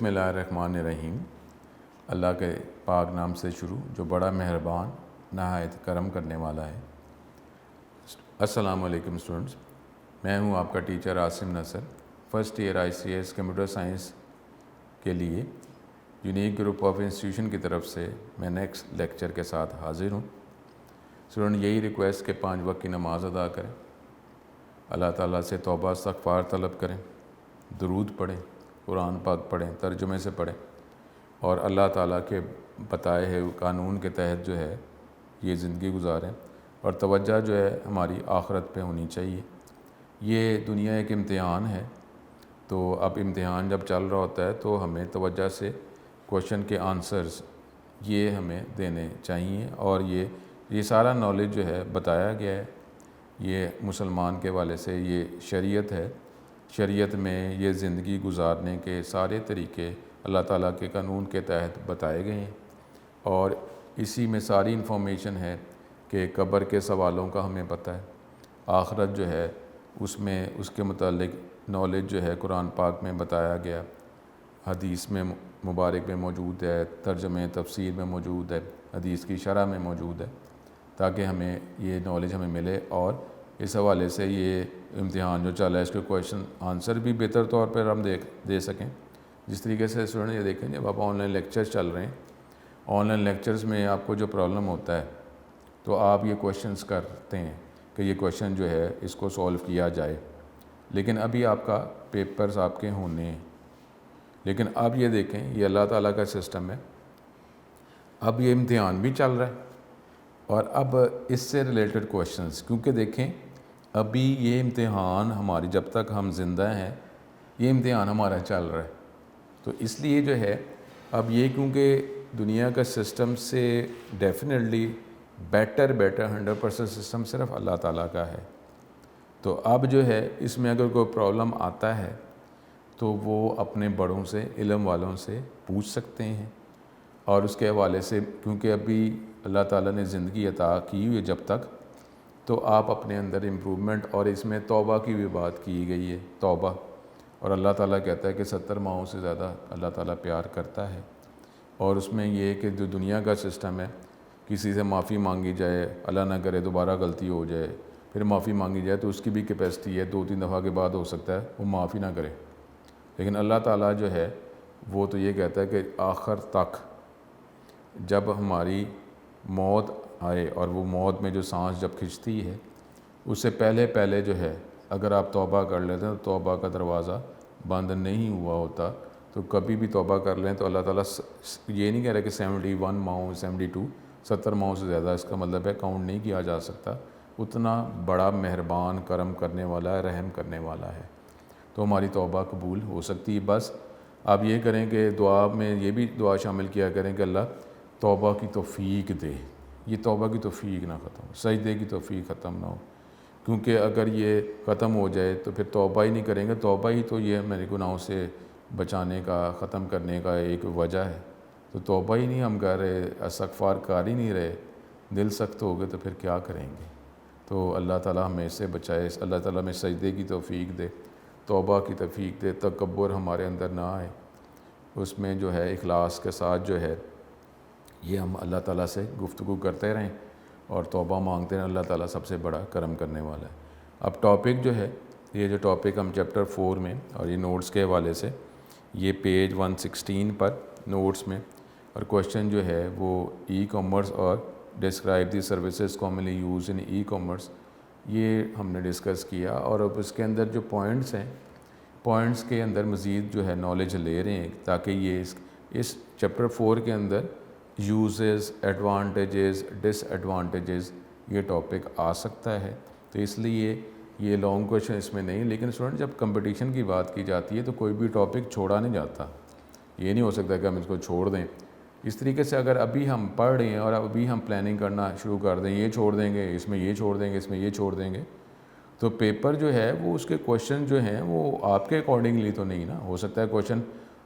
اللہ الرحمن الرحیم۔ اللہ کے پاک نام سے شروع جو بڑا مہربان نہایت کرم کرنے والا ہے۔ السلام علیکم اسٹوڈنٹس، میں ہوں آپ کا teacher Asim Nasr, first year ICS computer science کے لیے یونیک گروپ آف انسٹیٹیوشن کی طرف سے میں نیکسٹ لیکچر کے ساتھ حاضر ہوں۔ اسٹوڈنٹ یہی ریکویسٹ کہ 5 وقت کی نماز ادا کریں، اللہ تعالیٰ سے توبہ استغفار طلب کریں، درود پڑھیں، قرآن پاک پڑھیں، ترجمے سے پڑھیں اور اللہ تعالیٰ کے بتائے ہوئے قانون کے تحت جو ہے یہ زندگی گزاریں، اور توجہ جو ہے ہماری آخرت پہ ہونی چاہیے۔ یہ دنیا ایک امتحان ہے، تو اب امتحان جب چل رہا ہوتا ہے تو ہمیں توجہ سے کوشچن کے آنسرز یہ ہمیں دینے چاہیے، اور یہ سارا نالج جو ہے بتایا گیا ہے۔ یہ مسلمان کے والے سے یہ شریعت ہے، شریعت میں یہ زندگی گزارنے کے سارے طریقے اللہ تعالیٰ کے قانون کے تحت بتائے گئے ہیں، اور اسی میں ساری انفارمیشن ہے کہ قبر کے سوالوں کا ہمیں پتہ ہے، آخرت جو ہے اس میں اس کے متعلق نالج جو ہے قرآن پاک میں بتایا گیا، حدیث میں مبارک میں موجود ہے، ترجمے تفسیر میں موجود ہے، حدیث کی شرح میں موجود ہے، تاکہ ہمیں یہ نالج ہمیں ملے، اور اس حوالے سے یہ امتحان جو چل رہا ہے اس کے کویشچن آنسر بھی بہتر طور پر ہم دے سکیں۔ جس طریقے سے اسٹوڈنٹ یہ دیکھیں جب آپ آن لائن لیکچرز چل رہے ہیں، آن لائن لیکچرز میں آپ کو جو پرابلم ہوتا ہے تو آپ یہ کویشچنز کرتے ہیں کہ یہ کویشچن جو ہے اس کو سولو کیا جائے، لیکن ابھی آپ کا پیپرز آپ کے ہونے ہیں، لیکن اب یہ دیکھیں یہ اللہ تعالیٰ کا سسٹم ہے، اب یہ امتحان بھی چل رہا ہے، اور اب اس سے ریلیٹڈ کویشچنز، کیونکہ دیکھیں ابھی یہ امتحان ہماری جب تک ہم زندہ ہیں یہ امتحان ہمارا چل رہا ہے، تو اس لیے جو ہے اب یہ کیونکہ دنیا کا سسٹم سے ڈیفینیٹلی بیٹر 100% سسٹم صرف اللہ تعالیٰ کا ہے، تو اب جو ہے اس میں اگر کوئی پرابلم آتا ہے تو وہ اپنے بڑوں سے علم والوں سے پوچھ سکتے ہیں، اور اس کے حوالے سے کیونکہ ابھی اللہ تعالیٰ نے زندگی عطا کی ہوئی ہے جب تک، تو آپ اپنے اندر امپرومنٹ، اور اس میں توبہ کی بھی بات کی گئی ہے، توبہ، اور اللہ تعالیٰ کہتا ہے کہ 70 ماہوں سے زیادہ اللہ تعالیٰ پیار کرتا ہے، اور اس میں یہ کہ جو دنیا کا سسٹم ہے کسی سے معافی مانگی جائے، اللہ نہ کرے دوبارہ غلطی ہو جائے، پھر معافی مانگی جائے تو اس کی بھی کیپیسٹی ہے 2-3 دفعہ کے بعد ہو سکتا ہے وہ معافی نہ کرے، لیکن اللہ تعالیٰ جو ہے وہ تو یہ کہتا ہے کہ آخر تک جب ہماری موت آئے اور وہ موت میں جو سانس جب کھنچتی ہے اس سے پہلے جو ہے اگر آپ توبہ کر لیتے ہیں تو توبہ کا دروازہ بند نہیں ہوا ہوتا، تو کبھی بھی توبہ کر لیں تو اللہ تعالیٰ یہ نہیں کہہ رہا کہ 71 ماہوں 72 70 ماہوں سے زیادہ، اس کا مطلب ہے کاؤنٹ نہیں کیا جا سکتا، اتنا بڑا مہربان کرم کرنے والا ہے، رحم کرنے والا ہے، تو ہماری توبہ قبول ہو سکتی ہے۔ بس آپ یہ کریں کہ دعا میں یہ بھی دعا شامل کیا کریں کہ اللہ توبہ کی توفیق دے، یہ توبہ کی توفیق نہ ختم ہو، سجدے کی توفیق ختم نہ ہو، کیونکہ اگر یہ ختم ہو جائے تو پھر توبہ ہی نہیں کریں گے، توبہ ہی تو یہ میرے گناہوں سے بچانے کا، ختم کرنے کا ایک وجہ ہے، تو توبہ ہی نہیں ہم کر رہے، استغفار کر ہی نہیں رہے، دل سخت ہو گئے تو پھر کیا کریں گے؟ تو اللہ تعالیٰ ہمیں اس سے بچائے، اللہ تعالیٰ ہمیں سجدے کی توفیق دے، توبہ کی توفیق دے، تکبر ہمارے اندر نہ آئے، اس میں جو ہے اخلاص کے ساتھ جو ہے یہ ہم اللہ تعالیٰ سے گفتگو کرتے رہیں اور توبہ مانگتے رہیں، اللہ تعالیٰ سب سے بڑا کرم کرنے والا ہے۔ اب ٹاپک جو ہے، یہ جو ٹاپک ہم چیپٹر 4 میں، اور یہ نوٹس کے حوالے سے یہ پیج 116 پر نوٹس میں، اور کویشچن جو ہے وہ ای کامرس اور describe the services commonly use in e commerce, یہ ہم نے ڈسکس کیا، اور اب اس کے اندر جو پوائنٹس ہیں، پوائنٹس کے اندر مزید جو ہے نالج لے رہے ہیں تاکہ یہ اس چیپٹر 4 کے اندر یوزز، ایڈوانٹیجز، ڈس ایڈوانٹیجز یہ ٹاپک آ سکتا ہے، تو اس لیے یہ لانگ کویشچن اس میں نہیں، لیکن اسٹوڈنٹ جب کمپٹیشن کی بات کی جاتی ہے تو کوئی بھی ٹاپک چھوڑا نہیں جاتا، یہ نہیں ہو سکتا کہ ہم اس کو چھوڑ دیں۔ اس طریقے سے اگر ابھی ہم پڑھ رہے ہیں اور ابھی ہم پلاننگ کرنا شروع کر دیں، یہ چھوڑ دیں گے، اس میں یہ چھوڑ دیں گے، اس میں یہ چھوڑ دیں گے، تو پیپر جو ہے وہ اس کے کویشچن جو ہیں وہ آپ کے اکارڈنگلی تو نہیں نا، ہو سکتا ہے کویشچن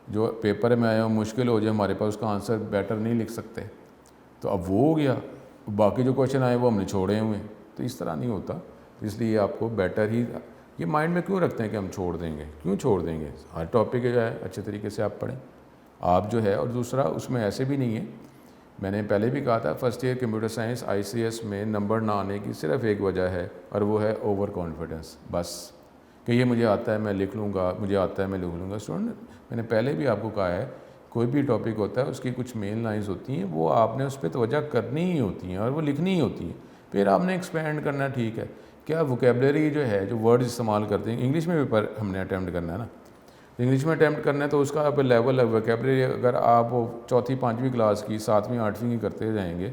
جو پیپر میں آیا مشکل ہو جائے، ہمارے پاس اس کا آنسر بیٹر نہیں لکھ سکتے، تو اب وہ ہو گیا، باقی جو کویشچن آئے وہ ہم نے چھوڑے ہوئے ہیں، تو اس طرح نہیں ہوتا، اس لیے آپ کو بیٹر ہی یہ مائنڈ میں کیوں رکھتے ہیں کہ ہم چھوڑ دیں گے، کیوں چھوڑ دیں گے؟ ہر ٹاپک جو ہے اچھے طریقے سے آپ پڑھیں، آپ جو ہے، اور دوسرا اس میں ایسے بھی نہیں ہے، میں نے پہلے بھی کہا تھا first year computer science ICS میں نمبر نہ آنے کی صرف ایک وجہ ہے، اور وہ ہے اوور کانفیڈنس، بس کہ یہ مجھے آتا ہے میں لکھ لوں گا، مجھے آتا ہے میں لکھ لوں گا. اسٹوڈنٹ میں نے پہلے بھی آپ کو کہا ہے کوئی بھی ٹاپک ہوتا ہے اس کی کچھ مین لائنز ہوتی ہیں، وہ آپ نے اس پہ توجہ کرنی ہی ہوتی ہیں اور وہ لکھنی ہی ہوتی ہیں. پھر آپ نے ایکسپینڈ کرنا ہے، ٹھیک ہے، کیا ووکیبلری جو ہے جو ورڈز استعمال کرتے ہیں انگلش میں بھی پر ہم نے اٹیمپٹ کرنا ہے نا، انگلش میں اٹیمپٹ کرنا ہے تو اس کا آپ لیول ہے ووکیبلری. اگر آپ چوتھی 5ویں کلاس کی 7ویں 8ویں کی کرتے جائیں گے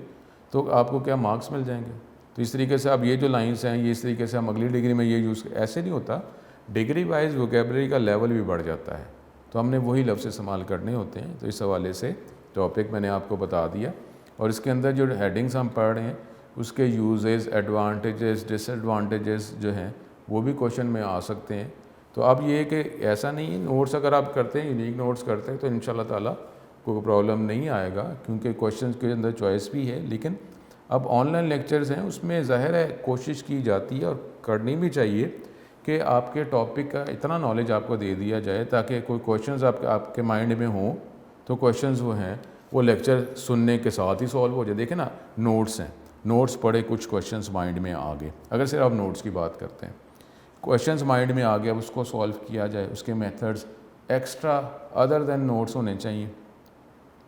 تو آپ کو کیا مارکس مل جائیں گے. تو اس طریقے سے اب یہ جو لائنس ہیں یہ اس طریقے سے ہم اگلی ڈگری میں یہ یوز ایسے نہیں ہوتا، ڈگری وائز ووکیبلری کا لیول بھی بڑھ جاتا ہے، تو ہم نے وہی لفظ استعمال کرنے ہوتے ہیں. تو اس حوالے سے ٹاپک میں نے آپ کو بتا دیا، اور اس کے اندر جو ہیڈنگس ہم پڑھ رہے ہیں اس کے یوزز، ایڈوانٹیجز، ڈس ایڈوانٹیجز جو ہیں وہ بھی کوشچن میں آ سکتے ہیں. تو اب یہ کہ ایسا نہیں ہے، نوٹس اگر آپ کرتے ہیں، یونیک نوٹس کرتے ہیں تو ان شاء اللہ تعالیٰ کوئی پرابلم نہیں آئے گا، کیونکہ کوشچنس کے اندر چوائس بھی ہے. لیکن اب آن لائن لیکچرز ہیں اس میں ظاہر ہے کوشش کی جاتی ہے اور کرنی بھی چاہیے کہ آپ کے ٹاپک کا اتنا نالج آپ کو دے دیا جائے تاکہ کوئی کویشچنز آپ کے مائنڈ میں ہوں تو کویشچنز وہ ہیں وہ لیکچر سننے کے ساتھ ہی سولو ہو جائے. دیکھیں نا، نوٹس ہیں، نوٹس پڑھے، کچھ کویشچنز مائنڈ میں آ گئے. اگر صرف آپ نوٹس کی بات کرتے ہیں، کویشچنز مائنڈ میں آ گیا، اب اس کو سولو کیا جائے، اس کے میتھڈز ایکسٹرا ادر دین نوٹس ہونے چاہیے.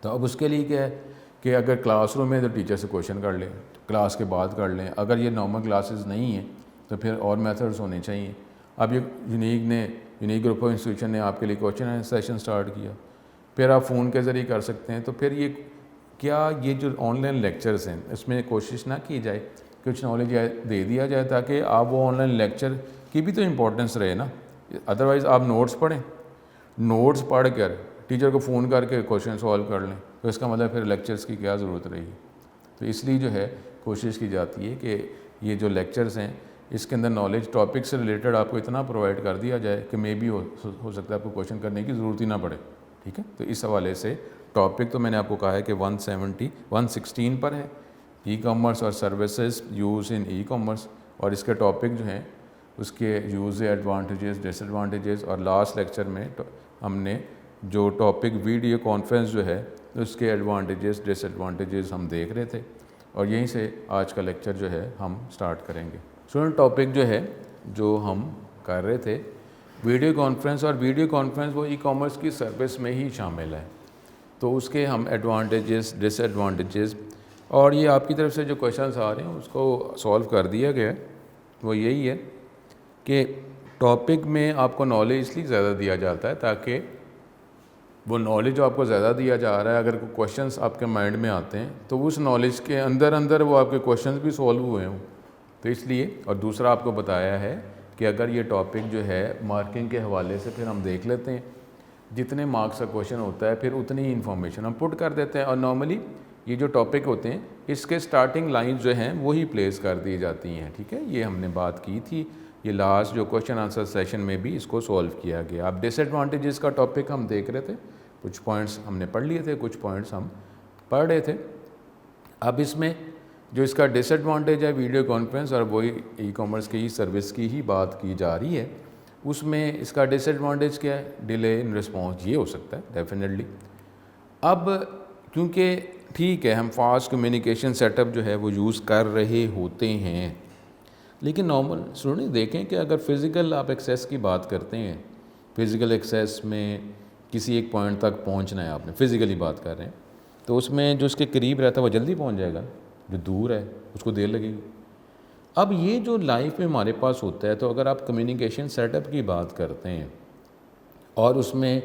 تو اب اس کے لیے کیا ہے کہ اگر کلاس روم میں تو ٹیچر سے کویشچن کر لیں، کلاس کے بعد کر لیں. اگر یہ نارمل کلاسز نہیں ہیں تو پھر اور میتھڈز ہونے چاہیے. اب یہ یونیک گروپ آف انسٹیٹیوشن نے آپ کے لیے کویشچن سیشن سٹارٹ کیا، پھر آپ فون کے ذریعے کر سکتے ہیں. تو پھر یہ جو آن لائن لیکچرز ہیں اس میں کوشش نہ کی جائے، کچھ نالج دے دیا جائے تاکہ آپ وہ آن لائن لیکچر کی بھی تو امپورٹنس رہے نا. ادروائز آپ نوٹس پڑھیں، نوٹس پڑھ کر ٹیچر کو فون کر کے کویشچن سولو کر لیں، تو اس کا مطلب پھر لیکچرز کی کیا ضرورت رہی. تو اس لیے جو ہے کوشش کی جاتی ہے کہ یہ جو لیکچرز ہیں اس کے اندر نالج ٹاپک سے ریلیٹڈ آپ کو اتنا پرووائڈ کر دیا جائے کہ مے بی ہو سکتا ہے آپ کو کویشچن کرنے کی ضرورت ہی نہ پڑے. ٹھیک ہے، تو اس حوالے سے ٹاپک تو میں نے آپ کو کہا ہے کہ 116 پر ہے، ای کامرس اور سروسز یوز ان ای کامرس. اور اس کے ٹاپک جو ہیں اس کے یوز، ایڈوانٹیجز، ڈس ایڈوانٹیجز. اور لاسٹ لیکچر میں ہم نے جو ٹاپک ویڈیو کانفرنس جو ہے اس کے ایڈوانٹیجز، ڈس ایڈوانٹیجز ہم دیکھ رہے تھے، اور یہیں سے آج کا لیکچر جو ہے ہم سٹارٹ کریں گے. اسٹوڈنٹ ٹاپک جو ہے جو ہم کر رہے تھے ویڈیو کانفرنس، اور ویڈیو کانفرنس وہ ای کامرس کی سروس میں ہی شامل ہے. تو اس کے ہم ایڈوانٹیجز، ڈس ایڈوانٹیجز، اور یہ آپ کی طرف سے جو کویشچنس آ رہے ہیں اس کو سولو کر دیا گیا ہے. وہ یہی ہے کہ ٹاپک میں آپ کو نالج اس لیے زیادہ دیا جاتا ہے تاکہ وہ نالج جو آپ کو زیادہ دیا جا رہا ہے، اگر کوئی کویشچنس آپ کے مائنڈ میں آتے ہیں تو اس نالج کے اندر وہ آپ کے کویشچنس بھی سولو ہوئے ہوں. تو اس لیے، اور دوسرا آپ کو بتایا ہے کہ اگر یہ ٹاپک جو ہے مارکنگ کے حوالے سے پھر ہم دیکھ لیتے ہیں، جتنے مارکس کا کویشچن ہوتا ہے پھر اتنی ہی انفارمیشن ہم پٹ کر دیتے ہیں. اور نارملی یہ جو ٹاپک ہوتے ہیں اس کے سٹارٹنگ لائنز جو ہیں وہی پلیس کر دی جاتی ہیں. ٹھیک ہے، یہ ہم نے بات کی تھی، یہ لاسٹ جو کویشچن آنسر سیشن میں بھی اس کو سولو کیا گیا. اب ڈس ایڈوانٹیجز کا ٹاپک ہم دیکھ رہے تھے، کچھ پوائنٹس ہم نے پڑھ لیے تھے، کچھ پوائنٹس ہم پڑھ رہے تھے. اب اس میں جو اس کا ڈس ایڈوانٹیج ہے ویڈیو کانفرنس، اور وہی ای کامرس کی سروس کی ہی بات کی جا رہی ہے، اس میں اس کا ڈس ایڈوانٹیج کیا ہے؟ Delay in response. یہ ہو سکتا ہے ڈیفینیٹلی. اب کیونکہ ٹھیک ہے ہم فاسٹ کمیونیکیشن سیٹ اپ جو ہے وہ یوز کر رہے ہوتے ہیں، لیکن نارمل اسٹوڈنٹ دیکھیں کہ اگر فزیکل آپ ایکسیس کی بات کرتے ہیں، فزیکل ایکسیس میں کسی ایک پوائنٹ تک پہنچنا ہے، آپ نے فزیکلی بات کر رہے ہیں، تو اس میں جو اس کے قریب رہتا ہے وہ جلدی پہنچ جائے گا، جو دور ہے اس کو دیر لگے گی. اب یہ جو لائف میں ہمارے پاس ہوتا ہے، تو اگر آپ کمیونیکیشن سیٹ اپ کی بات کرتے ہیں اور اس میں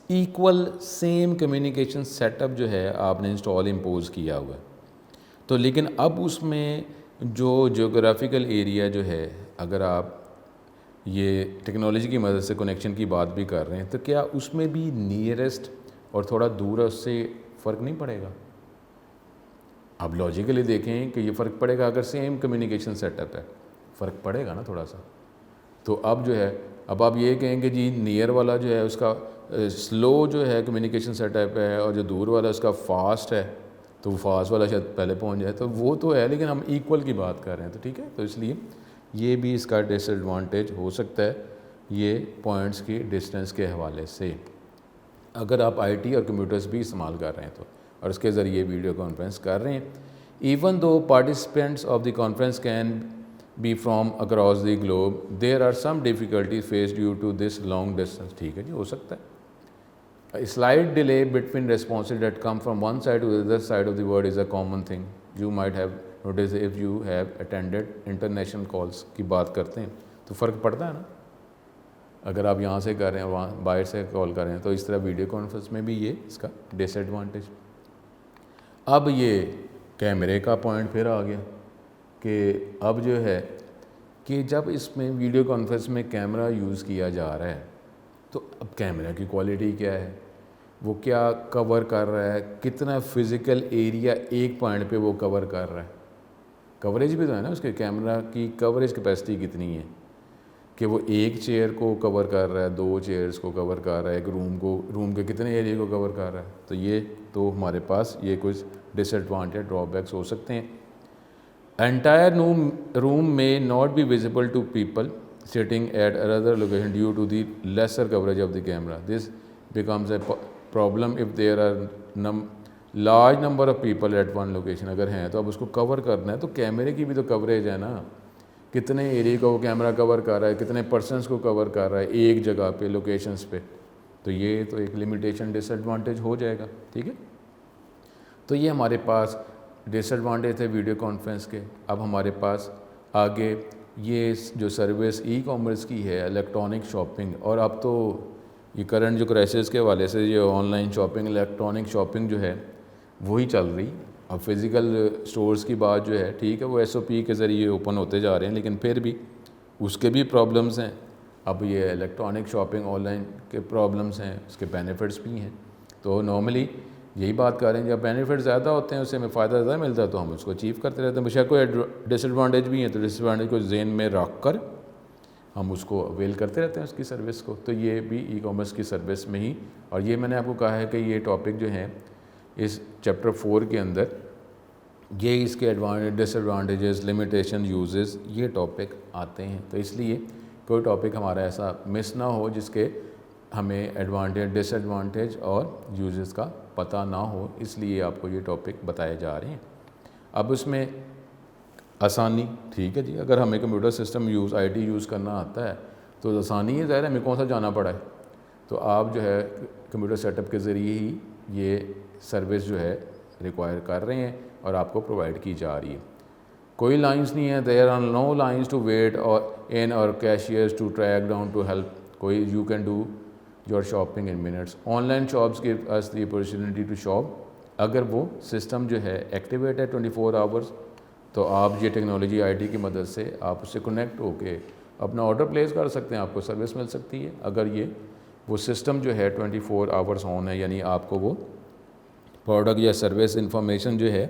equal same communication set up جو ہے آپ نے انسٹال امپوز کیا ہوا ہے، تو لیکن اب اس میں جو جیوگرافیکل ایریا جو ہے، اگر آپ یہ ٹیکنالوجی کی مدد سے کنیکشن کی بات بھی کر رہے ہیں، تو کیا اس میں بھی نیئرسٹ اور تھوڑا دور ہے اس سے فرق نہیں پڑے گا؟ اب لاجیکلی دیکھیں کہ یہ فرق پڑے گا. اگر سیم کمیونیکیشن سیٹ اپ ہے فرق پڑے گا نا تھوڑا سا. تو اب جو ہے اب آپ یہ کہیں کہ جی نیئر والا جو ہے اس کا سلو جو ہے کمیونیکیشن سیٹ اپ ہے، اور جو دور والا اس کا فاسٹ ہے، تو وہ فاسٹ والا شاید پہلے پہنچ جائے. تو وہ تو ہے، لیکن ہم ایکول کی بات کر رہے ہیں. تو ٹھیک ہے، تو اس لیے یہ بھی اس کا ڈس ایڈوانٹیج ہو سکتا ہے، یہ پوائنٹس کی ڈسٹینس کے حوالے سے. اگر آپ آئی ٹی اور کمپیوٹرز بھی استعمال کر رہے ہیں تو، اور اس کے ذریعے ویڈیو کانفرنس کر رہے ہیں. Even though participants of the conference can be from across the globe there are some difficulties face due to this long distance. ٹھیک ہے جی، ہو سکتا ہے. Slight delay between responses that come from one side to the other side of the world is a common thing. You might have noticed if you have attended international calls کی بات کرتے ہیں تو فرق پڑتا ہے نا. اگر آپ یہاں سے کر رہے ہیں وہاں باہر سے کال کر رہے ہیں تو اس طرح ویڈیو کانفرنس میں بھی یہ اس کا ڈس ایڈوانٹیج. اب یہ کیمرے کا پوائنٹ پھر آ گیا کہ اب جو ہے کہ جب اس میں ویڈیو کانفرنس میں کیمرہ یوز کیا جا رہا ہے تو اب کیمرہ کی کوالٹی کیا ہے، وہ کیا کور کر رہا ہے، کتنا فزیکل ایریا ایک پوائنٹ پہ وہ کور کر رہا ہے. کوریج بھی تو ہے نا اس کے، کیمرہ کی کوریج کیپیسٹی کتنی ہے کہ وہ ایک چیئر کو کور کر رہا ہے، 2 چیئرز کو کور کر رہا ہے، ایک روم کے کتنے ایریا کو کور کر رہا ہے. تو یہ تو ہمارے پاس یہ کچھ ڈس ایڈوانٹیج ڈرا بیکس ہو سکتے ہیں. انٹائر روم میں not be visible to people sitting at another location due to the lesser coverage of the camera. This becomes a problem if there are large number of people at one location. اگر ہیں تو اب اس کو کور کرنا ہے تو کیمرے کی بھی تو کوریج ہے نا، کتنے ایریا کو وہ کیمرہ کور کر رہا ہے، کتنے پرسنس کو کور کر رہا ہے ایک جگہ پہ لوکیشنز پہ. تو یہ تو ایک لمیٹیشن ڈس ایڈوانٹیج ہو جائے گا. ٹھیک ہے، تو یہ ہمارے پاس ڈس ایڈوانٹیج تھے ویڈیو کانفرنس کے. اب ہمارے پاس آگے یہ جو سروس ای کامرس کی ہے، الیکٹرانک شاپنگ، اور اب تو یہ کرنٹ جو کرائسس کے حوالے سے یہ on line shopping, electronic shopping جو ہے وہی چل رہی. اب فزیکل سٹورز کی بات جو ہے ٹھیک ہے وہ ایس او پی کے ذریعے اوپن ہوتے جا رہے ہیں، لیکن پھر بھی اس کے بھی پرابلمس ہیں. اب یہ الیکٹرانک شاپنگ آن لائن کے پرابلمس ہیں، اس کے بینیفٹس بھی ہیں. تو نارملی یہی بات کر رہے ہیں، جب بینیفٹ زیادہ ہوتے ہیں، اس سے ہمیں فائدہ زیادہ ملتا ہے تو ہم اس کو اچیو کرتے رہتے ہیں. بشک کوئی ڈس ایڈوانٹیج بھی ہیں تو ڈس ایڈوانٹیج کو ذہن میں رکھ کر ہم اس کو اویل کرتے رہتے ہیں اس کی سروس کو. تو یہ بھی ای کامرس کی سروس میں ہی، اور یہ میں نے آپ کو کہا ہے کہ یہ ٹاپک جو ہیں اس چیپٹر 4 کے اندر یہ اس کے ایڈوانٹیج، ڈس ایڈوانٹیجز، لمیٹیشن، یوزز، یہ ٹاپک آتے ہیں. تو اس لیے کوئی ٹاپک ہمارا ایسا مس نہ ہو جس کے ہمیں ایڈوانٹیج، ڈس ایڈوانٹیج اور یوزز کا پتہ نہ ہو، اس لیے آپ کو یہ ٹاپک بتائے جا رہے ہیں. اب اس میں آسانی، ٹھیک ہے جی، اگر ہمیں computer system I T use کرنا آتا ہے تو آسانی ہے، ظاہر ہے ہمیں کون سا جانا پڑا ہے. تو آپ جو ہے کمپیوٹر سیٹ اپ کے ذریعے ہی یہ سروس جو ہے ریکوائر کر رہے ہیں اور آپ کو پرووائڈ کی جا رہی ہے. کوئی لائنس نہیں ہے، there are no lines to wait اور cashiers to track down to help. کوئی you can do your shopping in minutes. Online shops give us the opportunity to shop. اگر وہ سسٹم جو ہے ایکٹیویٹ ہے 24 hours تو آپ یہ ٹیکنالوجی آئی ٹی کی مدد سے آپ اس سے کنیکٹ ہو کے اپنا آرڈر پلیس کر سکتے ہیں، آپ کو سروس مل سکتی ہے. اگر یہ وہ سسٹم جو ہے 24 آورس آن ہے، یعنی آپ کو وہ پروڈکٹ یا سروس انفارمیشن جو ہے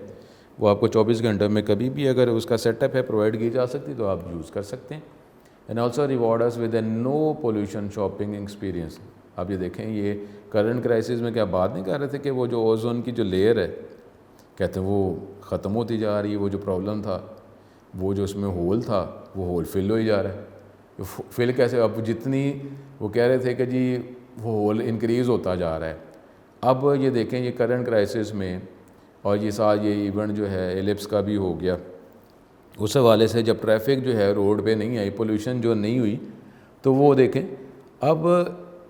وہ آپ کو 24 گھنٹے میں کبھی بھی اگر اس کا سیٹ اپ ہے پرووائڈ کی جا سکتی تو آپ یوز کر سکتے ہیں. And also reward us with a no pollution shopping experience. آپ یہ دیکھیں، یہ کرنٹ کرائسس میں کیا بات نہیں کر رہے تھے کہ وہ جو اوزون کی جو لیئر ہے کہتے ہیں وہ ختم ہوتی جا رہی ہے، وہ جو پرابلم تھا، وہ جو اس میں ہول تھا وہ ہول فل ہو ہی جا رہا ہے. فل کیسے؟ اب جتنی وہ کہہ رہے تھے کہ جی وہ ہول انکریز ہوتا جا رہا ہے. اب یہ دیکھیں یہ کرنٹ کرائسس میں، اور یہ ساتھ یہ ایونٹ جو ہے ایلپس کا بھی ہو گیا، اس حوالے سے جب ٹریفک جو ہے روڈ پہ نہیں آئی، پولوشن جو نہیں ہوئی، تو وہ دیکھیں اب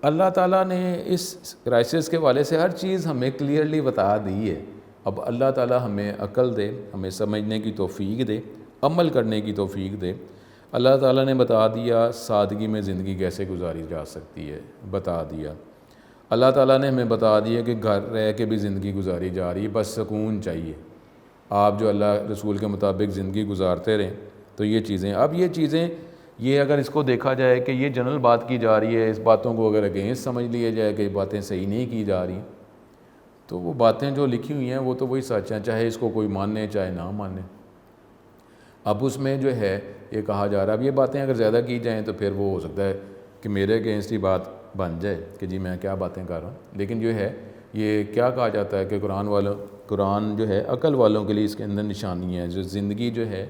اللہ تعالیٰ نے اس کرائسس کے حوالے سے ہر چیز ہمیں کلیئرلی بتا دی ہے. اب اللہ تعالیٰ ہمیں عقل دے، ہمیں سمجھنے کی توفیق دے، عمل کرنے کی توفیق دے. اللہ تعالیٰ نے بتا دیا سادگی میں زندگی کیسے گزاری جا سکتی ہے، بتا دیا. اللہ تعالیٰ نے ہمیں بتا دیا کہ گھر رہ کے بھی زندگی گزاری جا رہی ہے، بس سکون چاہیے. آپ جو اللہ رسول کے مطابق زندگی گزارتے رہیں. تو یہ چیزیں، اب یہ چیزیں، یہ اگر اس کو دیکھا جائے کہ یہ جنرل بات کی جا رہی ہے، اس باتوں کو اگر اگینسٹ سمجھ لیا جائے کہ یہ باتیں صحیح نہیں کی جا رہی، تو وہ باتیں جو لکھی ہوئی ہیں وہ تو وہی سچ ہیں، چاہے اس کو کوئی مانے چاہے نہ مانے. اب اس میں جو ہے یہ کہا جا رہا ہے اب یہ باتیں اگر زیادہ کی جائیں تو پھر وہ ہو سکتا ہے کہ میرے اگینسٹ ہی بات بن جائے کہ جی میں کیا باتیں کر رہا ہوں. لیکن جو ہے یہ کیا کہا جاتا ہے کہ قرآن جو ہے عقل والوں کے لیے اس کے اندر نشانی ہے. جو زندگی جو ہے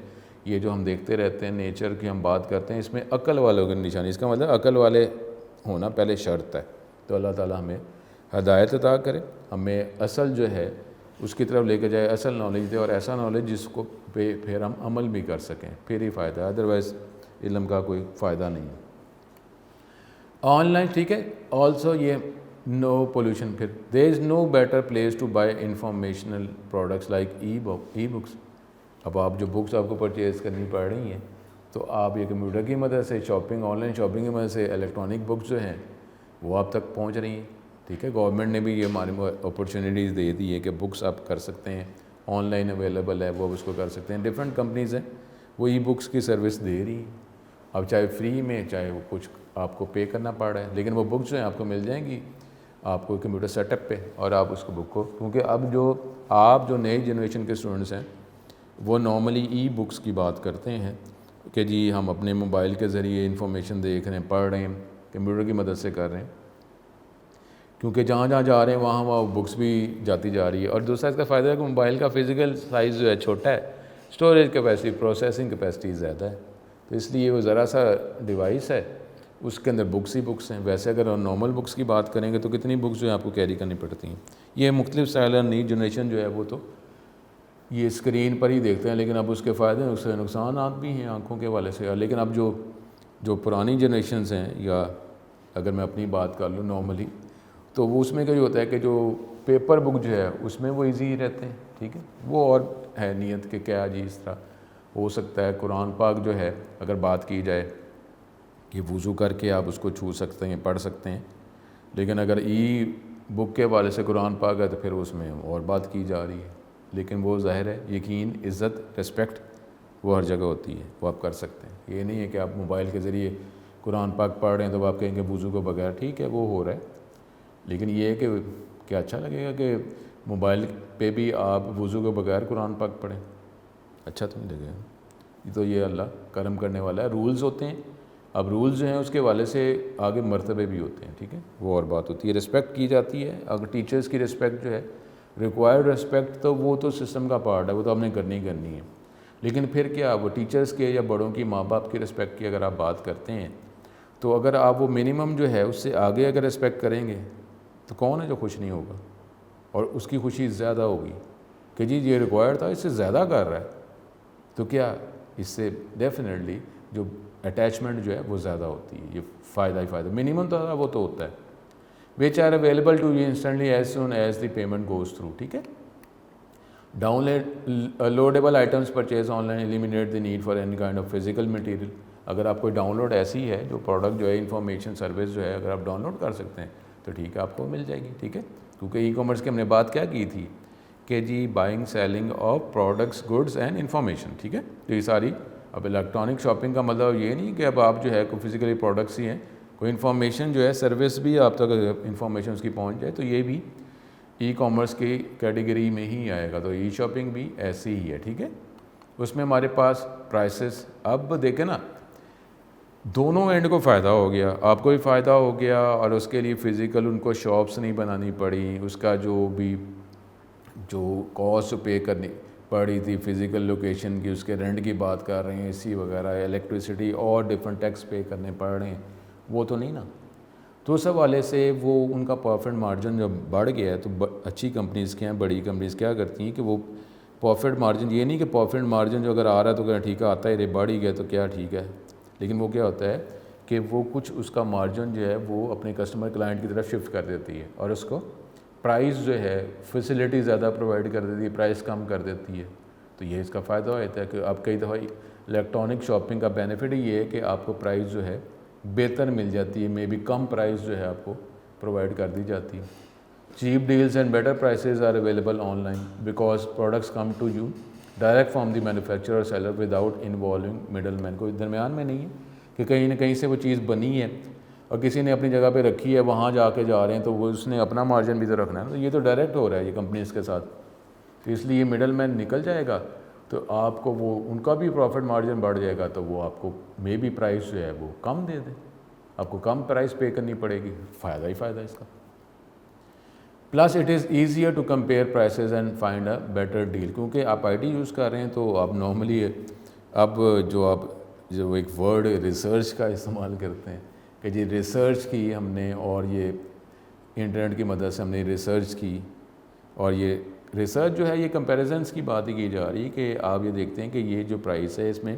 یہ جو ہم دیکھتے رہتے ہیں، نیچر کی ہم بات کرتے ہیں، اس میں عقل والوں کی نشانی، اس کا مطلب عقل والے ہونا پہلے شرط ہے. تو اللہ تعالیٰ ہمیں ہدایت عطا کرے، ہمیں اصل جو ہے اس کی طرف لے کے جائے، اصل نالج دے، اور ایسا نالج جس کو پہ پھر ہم عمل بھی کر سکیں، پھر ہی فائدہ ہے، ادروائز علم کا کوئی فائدہ نہیں ہے۔ آن لائن ٹھیک ہے، آلسو یہ نو پولوشن، پھر there is no better place to buy informational products like e books. اب آپ جو بکس آپ کو پرچیز کرنی پڑ رہی ہیں تو آپ یہ کمپیوٹر کی مدد سے شاپنگ، آن لائن شاپنگ کی مدد سے الیکٹرانک بکس جو ہیں وہ آپ تک پہنچ رہی ہیں، ٹھیک ہے۔ گورنمنٹ نے بھی یہ ہماری اپرچونیٹیز دے دی ہے کہ بکس آپ کر سکتے ہیں، آن لائن اویلیبل ہے، وہ اس کو کر سکتے ہیں۔ ڈفرینٹ کمپنیز ہیں وہ ای بکس کی سروس دے رہی ہیں، اب چاہے فری میں، چاہے وہ کچھ آپ کو پے کرنا پڑ رہا ہے، لیکن وہ بکس جو ہیں آپ کو مل جائیں گی آپ کو کمپیوٹر سیٹ اپ پہ، اور آپ اس کو بک کو، کیونکہ اب جو نئی جنریشن کے اسٹوڈنٹس ہیں وہ نارملی ای بکس کی بات کرتے ہیں کہ جی ہم اپنے موبائل کے ذریعے انفارمیشن دیکھ رہے ہیں، پڑھ رہے ہیں، کمپیوٹر کی مدد سے کر رہے ہیں، کیونکہ جہاں جہاں جا رہے ہیں وہاں بکس بھی جاتی جا رہی ہے۔ اور دوسرا اس کا فائدہ ہے کہ موبائل کا فزیکل سائز جو ہے چھوٹا ہے، اسٹوریج کیپیسٹی، پروسیسنگ کیپیسٹی زیادہ ہے، تو اس لیے وہ ذرا سا ڈیوائس ہے، اس کے اندر بکس ہی بکس ہیں۔ ویسے اگر ہم نارمل بکس کی بات کریں گے تو کتنی بکس جو ہیں آپ کو کیری کرنی پڑتی ہیں۔ یہ مختلف اسٹائل اور نئی جنریشن جو ہے وہ تو یہ اسکرین پر ہی دیکھتے ہیں، لیکن اب اس کے فائدے اس سے نقصانات بھی ہیں آنکھوں کے حوالے سے۔ لیکن اب جو پرانی جنریشنز ہیں، یا اگر میں اپنی بات کر لوں نارملی، تو وہ اس میں کیا ہوتا ہے کہ جو پیپر بک جو ہے اس میں وہ ایزی رہتے ہیں، ٹھیک ہے، وہ اور ہے نیت کہ کیا جی اس طرح ہو سکتا ہے۔ قرآن پاک جو ہے اگر بات کی جائے کہ وضو کر کے آپ اس کو چھو سکتے ہیں، پڑھ سکتے ہیں، لیکن اگر ای بک کے حوالے سے قرآن پاک ہے تو پھر اس میں اور بات کی جا رہی ہے، لیکن وہ ظاہر ہے یقین، عزت، رسپیکٹ وہ ہر جگہ ہوتی ہے، وہ آپ کر سکتے ہیں۔ یہ نہیں ہے کہ آپ موبائل کے ذریعے قرآن پاک پڑھ رہے ہیں تو آپ کہیں گے وضو کو بغیر، ٹھیک ہے وہ ہو رہا ہے، لیکن یہ ہے کہ کیا اچھا لگے گا کہ موبائل پہ بھی آپ وضو کے بغیر قرآن پاک پڑھیں؟ اچھا تو نہیں لگے گا۔ تو یہ اللہ کرم کرنے والا ہے، رولز ہوتے ہیں، اب رولز جو ہیں اس کے حوالے سے آگے مرتبے بھی ہوتے ہیں، ٹھیک ہے، وہ اور بات ہوتی ہے۔ رسپیکٹ کی جاتی ہے، اگر ٹیچرز کی رسپیکٹ جو ہے ریکوائرڈ رسپیکٹ، تو وہ تو سسٹم کا پارٹ ہے، وہ تو ہم نے کرنی ہے، لیکن پھر کیا وہ ٹیچرز کے یا بڑوں کی، ماں باپ کی رسپیکٹ کی اگر آپ بات کرتے ہیں تو اگر آپ وہ منیمم جو ہے اس سے آگے اگر رسپیکٹ کریں گے تو کون ہے جو خوش نہیں ہوگا، اور اس کی خوشی زیادہ ہوگی کہ جی یہ ریکوائرڈ تھا، اس سے زیادہ کر رہا ہے، تو کیا اس سے ڈیفینیٹلی جو اٹیچمنٹ جو ہے وہ زیادہ ہوتی ہے، یہ فائدہ ہی فائدہ، منیمم تو وہ تو ہوتا ہے۔ which are available to you instantly as soon as the payment goes through، ٹھیک ہے۔ loadable items purchase online eliminate the need for any kind of physical material۔ اگر آپ کوئی ڈاؤن لوڈ ایسی ہے جو پروڈکٹ جو ہے انفارمیشن سروس جو ہے اگر آپ ڈاؤن لوڈ کر سکتے ہیں تو ٹھیک ہے آپ کو مل جائے گی، ٹھیک ہے، کیونکہ ای کامرس کی ہم نے بات کیا کی تھی کہ جی buying selling of products, goods and information, ٹھیک ہے، تو یہ ساری اب الیکٹرانک شاپنگ کا مطلب یہ نہیں کہ اب آپ جو ہے کوئی فزیکلی پروڈکٹس ہی ہیں، کوئی انفارمیشن جو ہے سروس بھی آپ تک انفارمیشن اس کی پہنچ جائے تو یہ بھی ای کامرس کی کیٹیگری میں ہی آئے گا۔ تو ای شاپنگ بھی ایسی ہی ہے، ٹھیک ہے۔ اس میں ہمارے پاس پرائسز، اب دیکھیں نا دونوں اینڈ کو فائدہ ہو گیا، آپ کو بھی فائدہ ہو گیا، اور اس کے لیے فزیکل ان کو شاپس نہیں بنانی پڑی، اس کا جو کاسٹ پے کرنی پڑی تھی فزیکل لوکیشن کی، اس کے رینٹ کی بات کر رہے ہیں، اے سی وغیرہ، الیکٹریسٹی اور ڈفرنٹ ٹیکس پے کرنے پڑ رہے ہیں، وہ تو نہیں نا۔ تو اس حوالے سے وہ ان کا پروفٹ مارجن جب بڑھ گیا ہے تو اچھی کمپنیز کیا ہیں، بڑی کمپنیز کیا کرتی ہیں کہ وہ پروفٹ مارجن، یہ نہیں کہ پروفٹ مارجن جو اگر آ رہا ہے تو کیا ٹھیک ہے آتا ہے، بڑھ ہی گیا تو کیا ٹھیک ہے، لیکن وہ کیا ہوتا ہے کہ وہ کچھ اس کا مارجن جو ہے وہ اپنے کسٹمر کلائنٹ کی طرف شفٹ کر دیتی ہے، اور اس کو پرائز جو ہے فیسلٹی زیادہ پرووائڈ کر دیتی ہے، پرائز کم کر دیتی ہے، تو یہ اس کا فائدہ ہوتا ہے کہ آپ کئی دفعہ الیکٹرانک شاپنگ کا بینیفٹ ہی یہ ہے کہ آپ کو پرائز جو ہے بہتر مل جاتی ہے، مے بی کم پرائز جو ہے آپ کو پرووائڈ کر دی جاتی ہے۔ Cheap deals and better prices are available online because products come to you direct from the manufacturer or seller without involving middle man, کوئی درمیان میں نہیں ہے کہ کہیں نہ کہیں سے وہ چیز بنی ہے اور کسی نے اپنی جگہ پہ رکھی ہے، وہاں جا کے جا رہے ہیں تو وہ اس نے اپنا مارجن بھی تو رکھنا ہے، تو یہ تو ڈائریکٹ ہو رہا ہے یہ کمپنیز کے ساتھ، تو اس لیے یہ مڈل مین نکل جائے گا تو آپ کو وہ ان کا بھی پروفٹ مارجن بڑھ جائے گا، تو وہ آپ کو مے بی پرائز جو ہے وہ کم دے دیں، آپ کو کم پرائز پے کرنی پڑے گی، فائدہ ہی فائدہ اس کا۔ Plus it is easier to compare prices and find a better deal, کیونکہ آپ آئی ٹی یوز کر رہے ہیں تو آپ نارملی اب جو ایک ورڈ ریسرچ کا استعمال کرتے ہیں کہ جی ریسرچ کی ہم نے اور یہ انٹرنیٹ کی مدد سے ہم نے ریسرچ کی، اور یہ ریسرچ جو ہے یہ کمپیریزنس کی بات ہی کی جا رہی ہے کہ آپ یہ دیکھتے ہیں کہ یہ جو پرائس ہے اس میں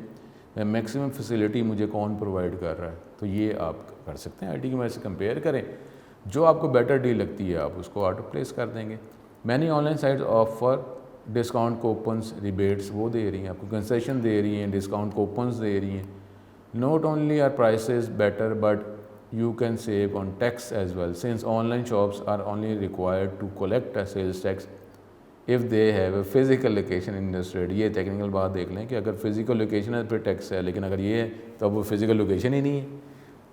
میکسیمم فیسلٹی مجھے کون پرووائڈ کر رہا ہے، تو یہ آپ کر سکتے ہیں آئی ٹی کی مدد سے کمپیئر کریں، جو آپ کو بیٹر ڈیل لگتی ہے آپ اس کو آٹو پلیس کر دیں گے۔ Many on line sites offer discount coupons, rebates وہ دے رہی ہیں آپ کو، کنسیشن دے رہی ہیں، ڈسکاؤنٹ کوپنس دے رہی ہیں۔ Not only are prices better but you can save on tax as well, since online shops are only required to collect a sales tax if they have a physical location in the state۔ یہ technical بات دیکھ لیں کہ اگر physical location ہے پھر tax ہے، لیکن اگر یہ ہے تو اب وہ فزیکل لوکیشن ہی نہیں ہے۔